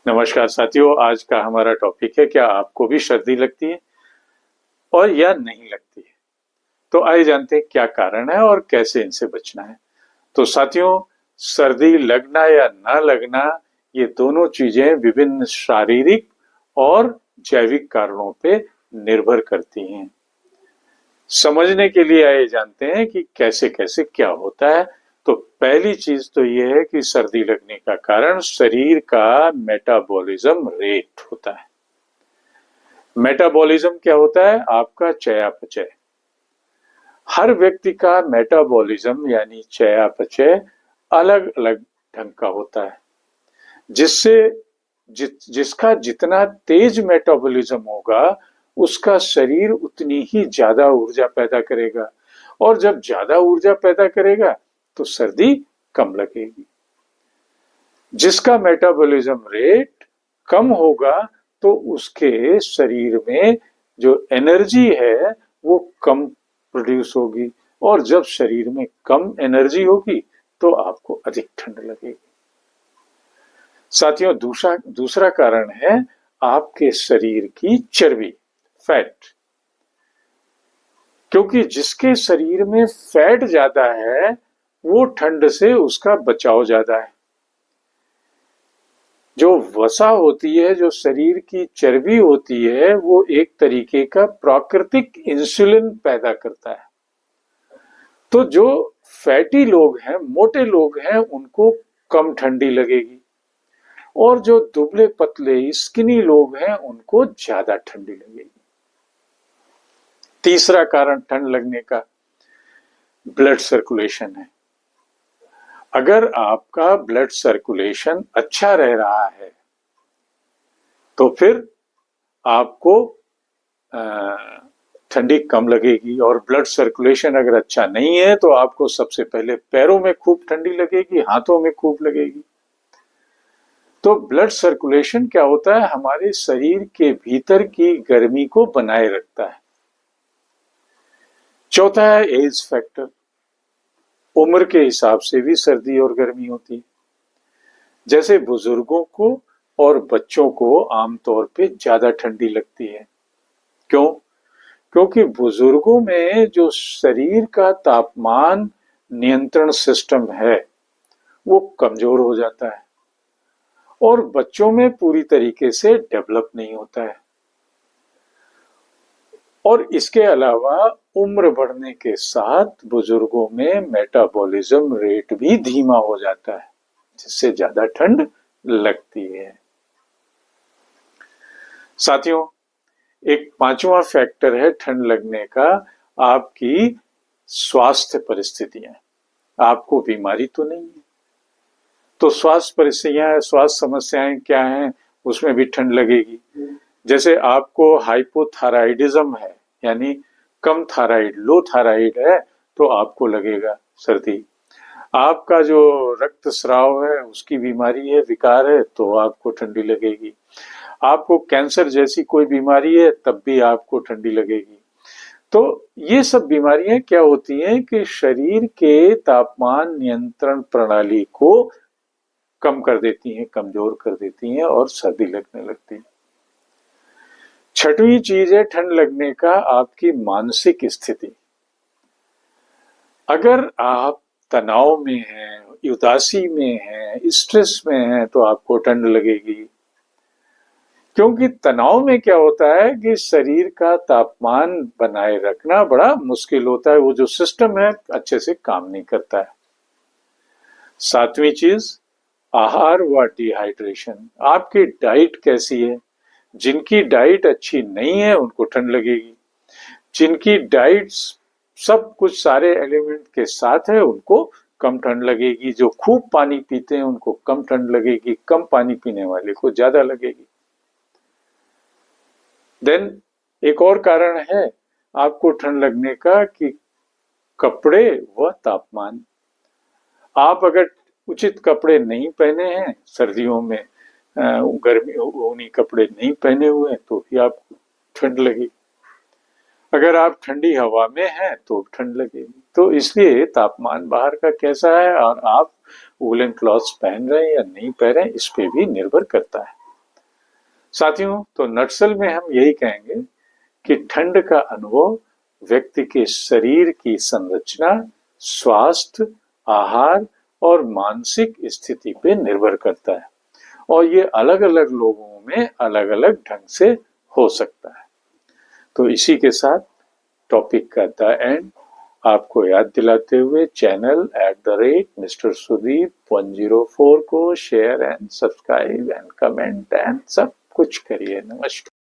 नमस्कार साथियों, आज का हमारा टॉपिक है क्या आपको भी सर्दी लगती है और या नहीं लगती है। तो आइए जानते हैं क्या कारण है और कैसे इनसे बचना है। तो साथियों, सर्दी लगना या ना लगना ये दोनों चीजें विभिन्न शारीरिक और जैविक कारणों पे निर्भर करती हैं। समझने के लिए आइए जानते हैं कि कैसे कैसे क्या होता है। तो पहली चीज तो ये है कि सर्दी लगने का कारण शरीर का मेटाबॉलिज्म रेट होता है। मेटाबॉलिज्म क्या होता है? आपका चयापचय। हर व्यक्ति का मेटाबॉलिज्म यानी चयापचय अलग अलग ढंग का होता है, जिससे जिसका जितना तेज मेटाबॉलिज्म होगा उसका शरीर उतनी ही ज्यादा ऊर्जा पैदा करेगा, और जब ज्यादा ऊर्जा पैदा करेगा तो सर्दी कम लगेगी। जिसका मेटाबॉलिज्म रेट कम होगा तो उसके शरीर में जो एनर्जी है वो कम प्रोड्यूस होगी, और जब शरीर में कम एनर्जी होगी तो आपको अधिक ठंड लगेगी। साथियों, दूसरा दूसरा कारण है आपके शरीर की चर्बी, फैट। क्योंकि जिसके शरीर में फैट ज्यादा है वो ठंड से उसका बचाव ज्यादा है। जो वसा होती है, जो शरीर की चर्बी होती है, वो एक तरीके का प्राकृतिक इंसुलिन पैदा करता है। तो जो फैटी लोग हैं, मोटे लोग हैं, उनको कम ठंडी लगेगी, और जो दुबले पतले स्किनी लोग हैं उनको ज्यादा ठंडी लगेगी। तीसरा कारण ठंड लगने का ब्लड सर्कुलेशन है। अगर आपका ब्लड सर्कुलेशन अच्छा रह रहा है तो फिर आपको ठंडी कम लगेगी, और ब्लड सर्कुलेशन अगर अच्छा नहीं है तो आपको सबसे पहले पैरों में खूब ठंडी लगेगी, हाथों में खूब लगेगी। तो ब्लड सर्कुलेशन क्या होता है? हमारे शरीर के भीतर की गर्मी को बनाए रखता है। चौथा है एज फैक्टर। उम्र के हिसाब से भी सर्दी और गर्मी होती है। जैसे बुजुर्गों को और बच्चों को आमतौर पे ज्यादा ठंडी लगती है। क्यों? क्योंकि बुजुर्गों में जो शरीर का तापमान नियंत्रण सिस्टम है वो कमजोर हो जाता है, और बच्चों में पूरी तरीके से डेवलप नहीं होता है। और इसके अलावा उम्र बढ़ने के साथ बुजुर्गों में मेटाबॉलिज्म रेट भी धीमा हो जाता है, जिससे ज्यादा ठंड लगती है। साथियों, एक पांचवा फैक्टर है ठंड लगने का, आपकी स्वास्थ्य परिस्थितियां। आपको बीमारी तो नहीं है, तो स्वास्थ्य परिस्थितियां, स्वास्थ्य समस्याएं क्या हैं, उसमें भी ठंड लगेगी। जैसे आपको हाइपोथायराइडिज्म है, यानी कम थायराइड, लो थायराइड है, तो आपको लगेगा सर्दी। आपका जो रक्तस्राव है उसकी बीमारी है, विकार है, तो आपको ठंडी लगेगी। आपको कैंसर जैसी कोई बीमारी है तब भी आपको ठंडी लगेगी। तो ये सब बीमारियां क्या होती हैं कि शरीर के तापमान नियंत्रण प्रणाली को कम कर देती हैं, कमजोर कर देती हैं, और सर्दी लगने लगती है। छठवीं चीज है ठंड लगने का आपकी मानसिक स्थिति। अगर आप तनाव में हैं, उदासी में हैं, स्ट्रेस में हैं, तो आपको ठंड लगेगी। क्योंकि तनाव में क्या होता है कि शरीर का तापमान बनाए रखना बड़ा मुश्किल होता है, वो जो सिस्टम है अच्छे से काम नहीं करता है। सातवीं चीज, आहार व डिहाइड्रेशन। आपकी डाइट कैसी है? जिनकी डाइट अच्छी नहीं है उनको ठंड लगेगी। जिनकी डाइट सब कुछ सारे एलिमेंट के साथ है उनको कम ठंड लगेगी। जो खूब पानी पीते हैं उनको कम ठंड लगेगी, कम पानी पीने वाले को ज्यादा लगेगी। देन एक और कारण है आपको ठंड लगने का कि कपड़े व तापमान। आप अगर उचित कपड़े नहीं पहने हैं सर्दियों में, गर्मी ऊनी कपड़े नहीं पहने हुए, तो भी आपको ठंड लगेगी। अगर आप ठंडी हवा में हैं तो ठंड लगेगी। तो इसलिए तापमान बाहर का कैसा है और आप वूलन क्लॉथ्स पहन रहे हैं या नहीं पहन रहे हैं, इस पे भी निर्भर करता है। साथियों, तो नटसल में हम यही कहेंगे कि ठंड का अनुभव व्यक्ति के शरीर की संरचना, स्वास्थ्य, आहार और मानसिक स्थिति पे निर्भर करता है और ये अलग-अलग लोगों में अलग-अलग ढंग से हो सकता है। तो इसी के साथ टॉपिक का द एंड आपको याद दिलाते हुए चैनल @Mr. Sudeep 104 को share and subscribe and comment and सब कुछ करिए। नमस्कार।